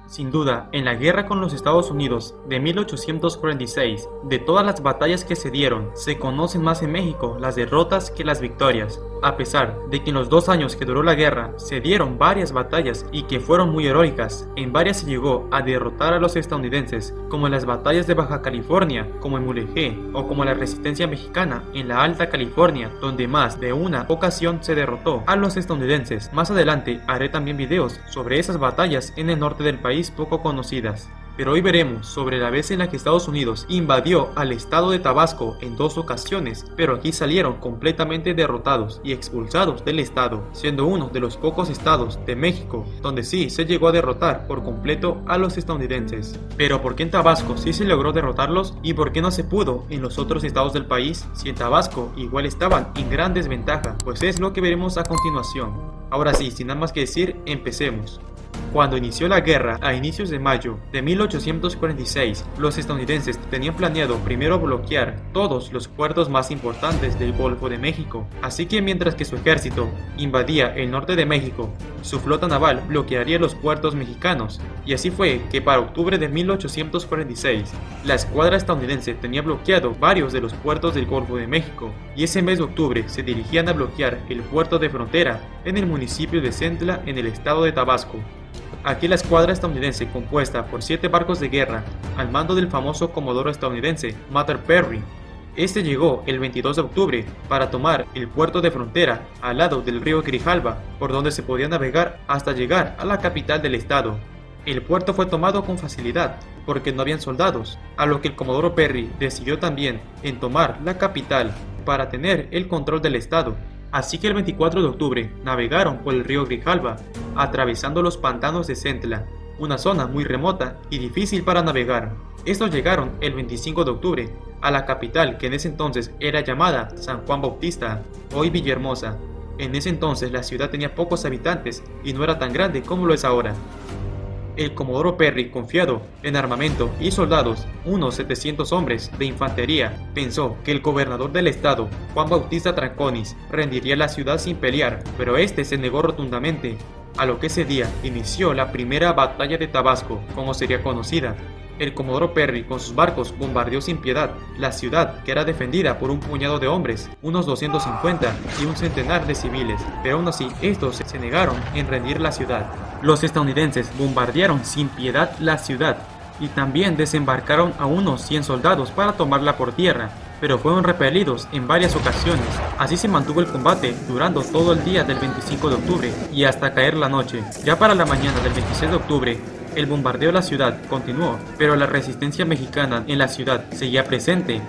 Sin duda, en la guerra con los Estados Unidos de 1846, de todas las batallas que se dieron, se conocen más en México las derrotas que las victorias. A pesar de que en los 2 años que duró la guerra se dieron varias batallas y que fueron muy heroicas, en varias se llegó a derrotar a los estadounidenses, como en las batallas de Baja California, como en Mulegé, o como la resistencia mexicana en la Alta California, donde más de una ocasión se derrotó a los estadounidenses. Más adelante haré también videos sobre esas batallas en el norte del país poco conocidas. Pero hoy veremos sobre la vez en la que Estados Unidos invadió al estado de Tabasco en 2 ocasiones, pero aquí salieron completamente derrotados y expulsados del estado, siendo uno de los pocos estados de México donde sí se llegó a derrotar por completo a los estadounidenses. Pero ¿por qué en Tabasco sí se logró derrotarlos y por qué no se pudo en los otros estados del país si en Tabasco igual estaban en gran desventaja? Pues es lo que veremos a continuación. Ahora sí, sin nada más que decir, empecemos. Cuando inició la guerra a inicios de mayo de 1846, los estadounidenses tenían planeado primero bloquear todos los puertos más importantes del Golfo de México, así que mientras que su ejército invadía el norte de México, su flota naval bloquearía los puertos mexicanos, y así fue que para octubre de 1846, la escuadra estadounidense tenía bloqueado varios de los puertos del Golfo de México, y ese mes de octubre se dirigían a bloquear el puerto de Frontera en el municipio de Centla en el estado de Tabasco. Aquí la escuadra estadounidense, compuesta por 7 barcos de guerra, al mando del famoso comodoro estadounidense Mather Perry. Este llegó el 22 de octubre para tomar el puerto de Frontera al lado del río Grijalva, por donde se podía navegar hasta llegar a la capital del estado. El puerto fue tomado con facilidad, porque no habían soldados, a lo que el comodoro Perry decidió también en tomar la capital para tener el control del estado. Así que el 24 de octubre navegaron por el río Grijalva, atravesando los pantanos de Centla, una zona muy remota y difícil para navegar. Estos llegaron el 25 de octubre a la capital, que en ese entonces era llamada San Juan Bautista, hoy Villahermosa. En ese entonces la ciudad tenía pocos habitantes y no era tan grande como lo es ahora. El comodoro Perry, confiado en armamento y soldados, unos 700 hombres de infantería, pensó que el gobernador del estado, Juan Bautista Tranconis, rendiría la ciudad sin pelear, pero este se negó rotundamente, a lo que ese día inició la primera batalla de Tabasco, como sería conocida. El comodoro Perry con sus barcos bombardeó sin piedad la ciudad, que era defendida por un puñado de hombres, unos 250 y un centenar de civiles, pero aún así estos se negaron en rendir la ciudad. Los estadounidenses bombardearon sin piedad la ciudad y también desembarcaron a unos 100 soldados para tomarla por tierra, pero fueron repelidos en varias ocasiones. Así se mantuvo el combate durando todo el día del 25 de octubre y hasta caer la noche. Ya para la mañana del 26 de octubre, el bombardeo de la ciudad continuó, pero la resistencia mexicana en la ciudad seguía presente.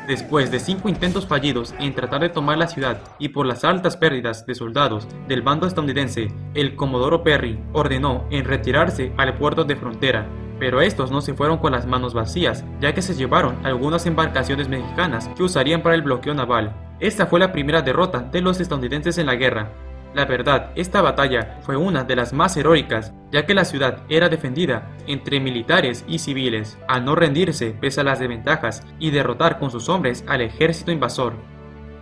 Después de 5 intentos fallidos en tratar de tomar la ciudad y por las altas pérdidas de soldados del bando estadounidense, el comodoro Perry ordenó en retirarse al puerto de Frontera. Pero estos no se fueron con las manos vacías, ya que se llevaron algunas embarcaciones mexicanas que usarían para el bloqueo naval. Esta fue la primera derrota de los estadounidenses en la guerra. La verdad, esta batalla fue una de las más heroicas, ya que la ciudad era defendida entre militares y civiles, al no rendirse pese a las desventajas y derrotar con sus hombres al ejército invasor.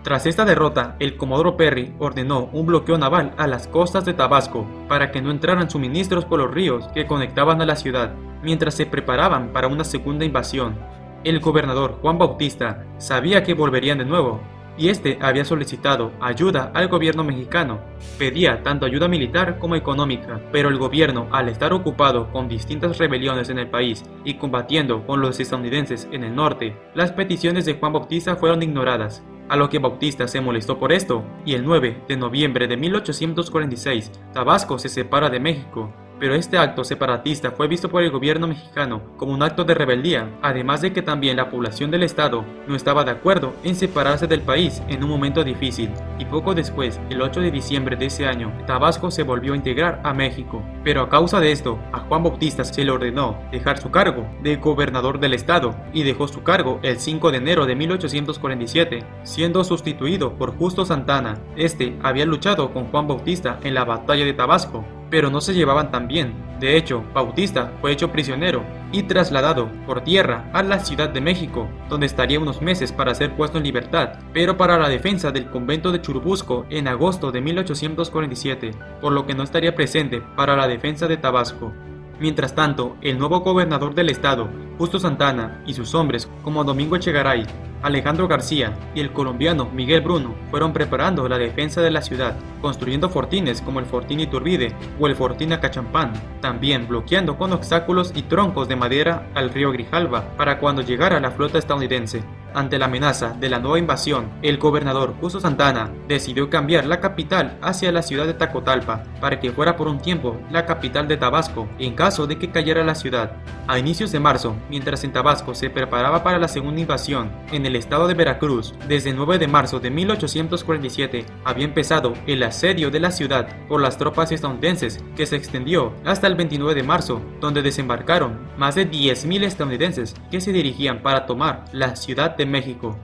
Tras esta derrota, el comodoro Perry ordenó un bloqueo naval a las costas de Tabasco para que no entraran suministros por los ríos que conectaban a la ciudad, mientras se preparaban para una segunda invasión. El gobernador Juan Bautista sabía que volverían de nuevo, y este había solicitado ayuda al gobierno mexicano. Pedía tanto ayuda militar como económica, pero el gobierno, al estar ocupado con distintas rebeliones en el país y combatiendo con los estadounidenses en el norte, las peticiones de Juan Bautista fueron ignoradas, a lo que Bautista se molestó por esto, y el 9 de noviembre de 1846, Tabasco se separa de México. Pero este acto separatista fue visto por el gobierno mexicano como un acto de rebeldía, además de que también la población del estado no estaba de acuerdo en separarse del país en un momento difícil, y poco después, el 8 de diciembre de ese año, Tabasco se volvió a integrar a México. Pero a causa de esto, a Juan Bautista se le ordenó dejar su cargo de gobernador del estado, y dejó su cargo el 5 de enero de 1847, siendo sustituido por Justo Santana. Este había luchado con Juan Bautista en la batalla de Tabasco, pero no se llevaban tan bien. De hecho, Bautista fue hecho prisionero y trasladado por tierra a la Ciudad de México, donde estaría unos meses para ser puesto en libertad, pero para la defensa del convento de Churubusco en agosto de 1847, por lo que no estaría presente para la defensa de Tabasco. Mientras tanto, el nuevo gobernador del estado, Justo Santana, y sus hombres como Domingo Echegaray, Alejandro García y el colombiano Miguel Bruno fueron preparando la defensa de la ciudad, construyendo fortines como el Fortín Iturbide o el Fortín Acachampán, también bloqueando con obstáculos y troncos de madera al río Grijalva para cuando llegara la flota estadounidense. Ante la amenaza de la nueva invasión, el gobernador Justo Santana decidió cambiar la capital hacia la ciudad de Tacotalpa para que fuera por un tiempo la capital de Tabasco en caso de que cayera la ciudad. A inicios de marzo, mientras en Tabasco se preparaba para la segunda invasión en el estado de Veracruz, desde el 9 de marzo de 1847 había empezado el asedio de la ciudad por las tropas estadounidenses que se extendió hasta el 29 de marzo, donde desembarcaron más de 10.000 estadounidenses que se dirigían para tomar la ciudad de México.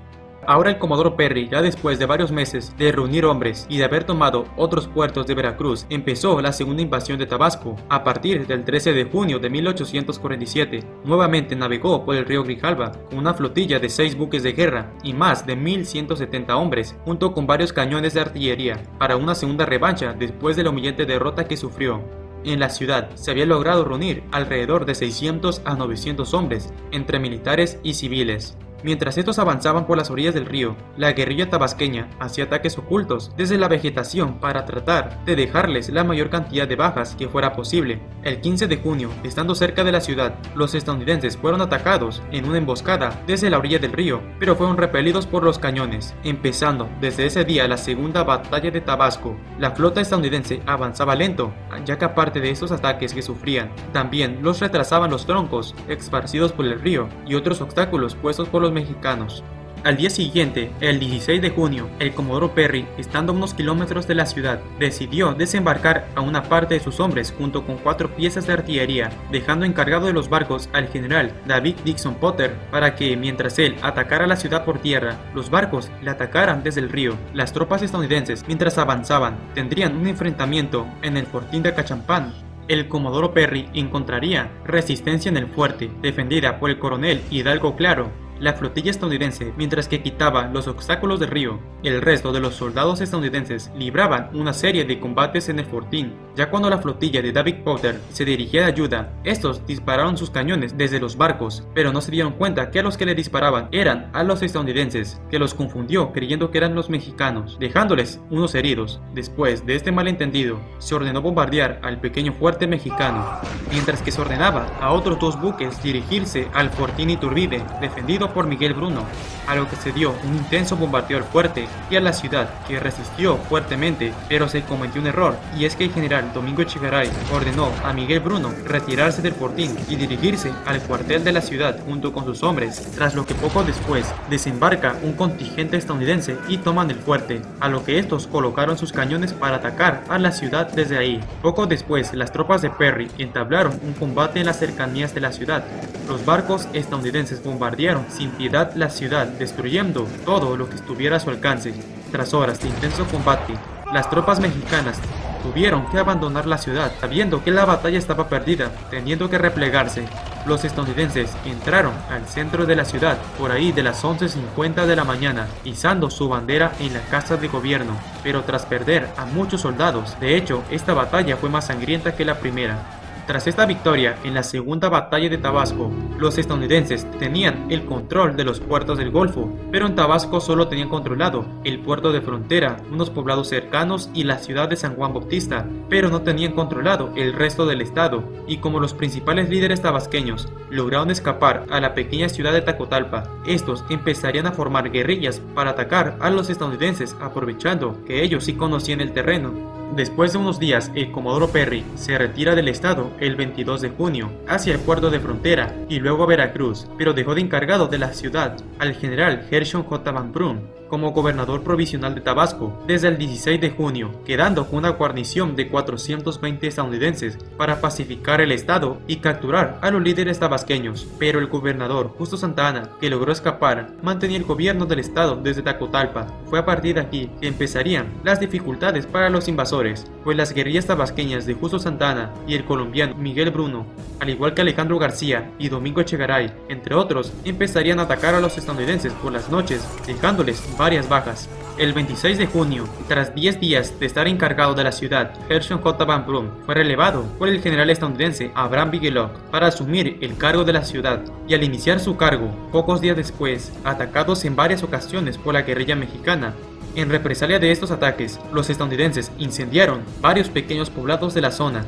Ahora el comodoro Perry, ya después de varios meses de reunir hombres y de haber tomado otros puertos de Veracruz, empezó la segunda invasión de Tabasco. A partir del 13 de junio de 1847, nuevamente navegó por el río Grijalva con una flotilla de 6 buques de guerra y más de 1.170 hombres, junto con varios cañones de artillería, para una segunda revancha después de la humillante derrota que sufrió. En la ciudad se había logrado reunir alrededor de 600 a 900 hombres, entre militares y civiles. Mientras estos avanzaban por las orillas del río, la guerrilla tabasqueña hacía ataques ocultos desde la vegetación para tratar de dejarles la mayor cantidad de bajas que fuera posible. El 15 de junio, estando cerca de la ciudad, los estadounidenses fueron atacados en una emboscada desde la orilla del río, pero fueron repelidos por los cañones, empezando desde ese día la segunda batalla de Tabasco. La flota estadounidense avanzaba lento, ya que aparte de estos ataques que sufrían, también los retrasaban los troncos esparcidos por el río y otros obstáculos puestos por los mexicanos. Al día siguiente, el 16 de junio, el comodoro Perry, estando a unos kilómetros de la ciudad, decidió desembarcar a una parte de sus hombres junto con 4 piezas de artillería, dejando encargado de los barcos al general David Dixon Potter para que, mientras él atacara la ciudad por tierra, los barcos le atacaran desde el río. Las tropas estadounidenses, mientras avanzaban, tendrían un enfrentamiento en el Fortín de Acachampán. El comodoro Perry encontraría resistencia en el fuerte, defendida por el coronel Hidalgo Claro. La flotilla estadounidense, mientras que quitaba los obstáculos del río, el resto de los soldados estadounidenses libraban una serie de combates en el fortín. Ya cuando la flotilla de David Potter se dirigía de ayuda, estos dispararon sus cañones desde los barcos, pero no se dieron cuenta que a los que le disparaban eran a los estadounidenses, que los confundió creyendo que eran los mexicanos, dejándoles unos heridos. Después de este malentendido, se ordenó bombardear al pequeño fuerte mexicano, mientras que se ordenaba a otros 2 buques dirigirse al Fortín Iturbide, defendido por Miguel Bruno, a lo que se dio un intenso bombardeo al fuerte y a la ciudad, que resistió fuertemente, pero se cometió un error, y es que el general Domingo Echegaray ordenó a Miguel Bruno retirarse del fortín y dirigirse al cuartel de la ciudad junto con sus hombres, tras lo que poco después desembarca un contingente estadounidense y toman el fuerte, a lo que estos colocaron sus cañones para atacar a la ciudad desde ahí. Poco después, las tropas de Perry entablaron un combate en las cercanías de la ciudad. Los barcos estadounidenses bombardearon sin piedad la ciudad, destruyendo todo lo que estuviera a su alcance. Tras horas de intenso combate, las tropas mexicanas tuvieron que abandonar la ciudad, sabiendo que la batalla estaba perdida, teniendo que replegarse. Los estadounidenses entraron al centro de la ciudad por ahí de las 11:50 de la mañana, izando su bandera en la casa de gobierno, pero tras perder a muchos soldados. De hecho, esta batalla fue más sangrienta que la primera. Tras esta victoria en la segunda batalla de Tabasco, los estadounidenses tenían el control de los puertos del Golfo, pero en Tabasco solo tenían controlado el puerto de frontera, unos poblados cercanos y la ciudad de San Juan Bautista, pero no tenían controlado el resto del estado, y como los principales líderes tabasqueños lograron escapar a la pequeña ciudad de Tacotalpa, estos empezarían a formar guerrillas para atacar a los estadounidenses, aprovechando que ellos sí conocían el terreno. Después de unos días, el comodoro Perry se retira del estado el 22 de junio hacia el puerto de frontera y luego a Veracruz, pero dejó de encargado de la ciudad al general Gershon J. Van Brun como gobernador provisional de Tabasco desde el 16 de junio, quedando con una guarnición de 420 estadounidenses para pacificar el estado y capturar a los líderes tabasqueños. Pero el gobernador Justo Santana, que logró escapar, mantenía el gobierno del estado desde Tacotalpa. Fue a partir de aquí que empezarían las dificultades para los invasores, pues las guerrillas tabasqueñas de Justo Santana y el colombiano Miguel Bruno, al igual que Alejandro García y Domingo Echegaray, entre otros, empezarían a atacar a los estadounidenses por las noches, dejándoles varias bajas. El 26 de junio, tras 10 días de estar encargado de la ciudad, Gershon J. Van Braun fue relevado por el general estadounidense Abraham Bigelow para asumir el cargo de la ciudad, y al iniciar su cargo, pocos días después, atacados en varias ocasiones por la guerrilla mexicana. En represalia de estos ataques, los estadounidenses incendiaron varios pequeños poblados de la zona.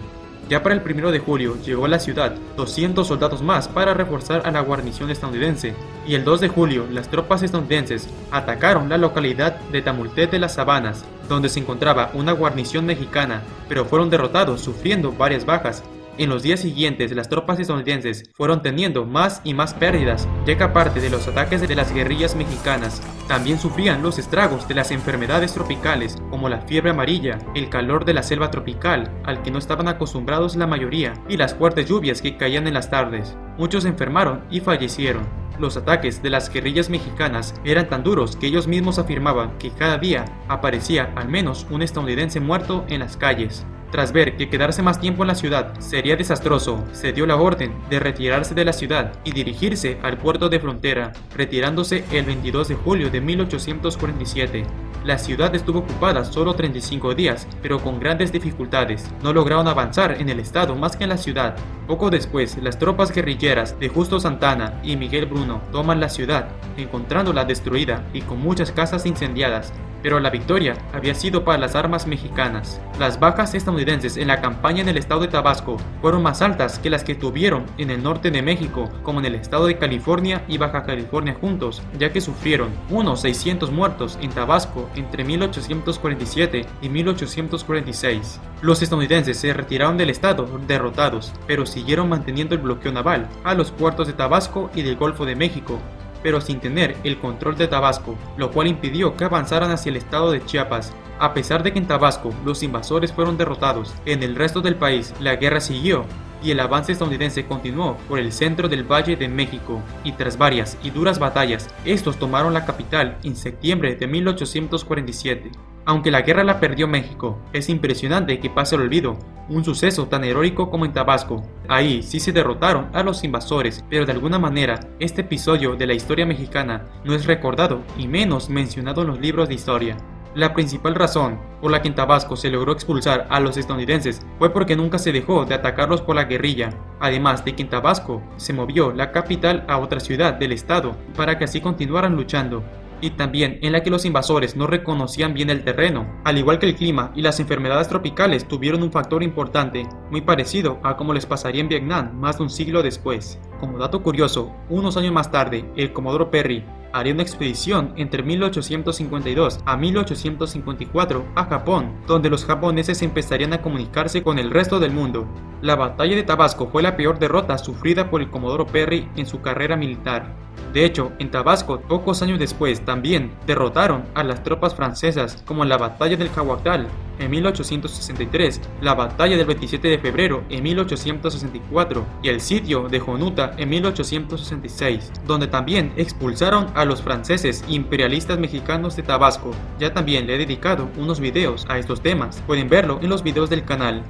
Ya para el 1 de julio llegó a la ciudad 200 soldados más para reforzar a la guarnición estadounidense, y el 2 de julio las tropas estadounidenses atacaron la localidad de Tamultepec de las Sabanas, donde se encontraba una guarnición mexicana, pero fueron derrotados sufriendo varias bajas. En los días siguientes, las tropas estadounidenses fueron teniendo más y más pérdidas, ya que aparte de los ataques de las guerrillas mexicanas, también sufrían los estragos de las enfermedades tropicales, como la fiebre amarilla, el calor de la selva tropical, al que no estaban acostumbrados la mayoría, y las fuertes lluvias que caían en las tardes. Muchos se enfermaron y fallecieron. Los ataques de las guerrillas mexicanas eran tan duros que ellos mismos afirmaban que cada día aparecía al menos un estadounidense muerto en las calles. Tras ver que quedarse más tiempo en la ciudad sería desastroso, se dio la orden de retirarse de la ciudad y dirigirse al puerto de frontera, retirándose el 22 de julio de 1847. La ciudad estuvo ocupada solo 35 días, pero con grandes dificultades. No lograron avanzar en el estado más que en la ciudad. Poco después, las tropas guerrilleras de Justo Santana y Miguel Bruno toman la ciudad, encontrándola destruida y con muchas casas incendiadas. Pero la victoria había sido para las armas mexicanas. Las bajas estadounidenses en la campaña en el estado de Tabasco fueron más altas que las que tuvieron en el norte de México, como en el estado de California y Baja California juntos, ya que sufrieron unos 600 muertos en Tabasco entre 1847 y 1846. Los estadounidenses se retiraron del estado derrotados, pero siguieron manteniendo el bloqueo naval a los puertos de Tabasco y del Golfo de México, pero sin tener el control de Tabasco, lo cual impidió que avanzaran hacia el estado de Chiapas. A pesar de que en Tabasco los invasores fueron derrotados, en el resto del país la guerra siguió y el avance estadounidense continuó por el centro del Valle de México, y tras varias y duras batallas, estos tomaron la capital en septiembre de 1847. Aunque la guerra la perdió México, es impresionante que pase al olvido un suceso tan heroico como en Tabasco. Ahí sí se derrotaron a los invasores, pero de alguna manera este episodio de la historia mexicana no es recordado y menos mencionado en los libros de historia. La principal razón por la que en Tabasco se logró expulsar a los estadounidenses fue porque nunca se dejó de atacarlos por la guerrilla, además de que en Tabasco se movió la capital a otra ciudad del estado para que así continuaran luchando, y también en la que los invasores no reconocían bien el terreno, al igual que el clima y las enfermedades tropicales tuvieron un factor importante, muy parecido a como les pasaría en Vietnam más de un siglo después. Como dato curioso, unos años más tarde, el Comodoro Perry haría una expedición entre 1852 a 1854 a Japón, donde los japoneses empezarían a comunicarse con el resto del mundo. La batalla de Tabasco fue la peor derrota sufrida por el Comodoro Perry en su carrera militar. De hecho, en Tabasco, pocos años después, también derrotaron a las tropas francesas, como en la batalla del Cahuatal en 1863, la batalla del 27 de febrero en 1864 y el sitio de Jonuta en 1866, donde también expulsaron a los franceses imperialistas mexicanos de Tabasco. Ya también le he dedicado unos videos a estos temas, pueden verlo en los videos del canal.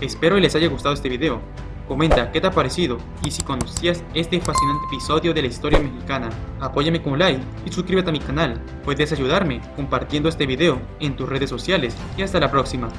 Espero y les haya gustado este video. Comenta qué te ha parecido y si conocías este fascinante episodio de la historia mexicana. Apóyame con un like y suscríbete a mi canal. Puedes ayudarme compartiendo este video en tus redes sociales y hasta la próxima.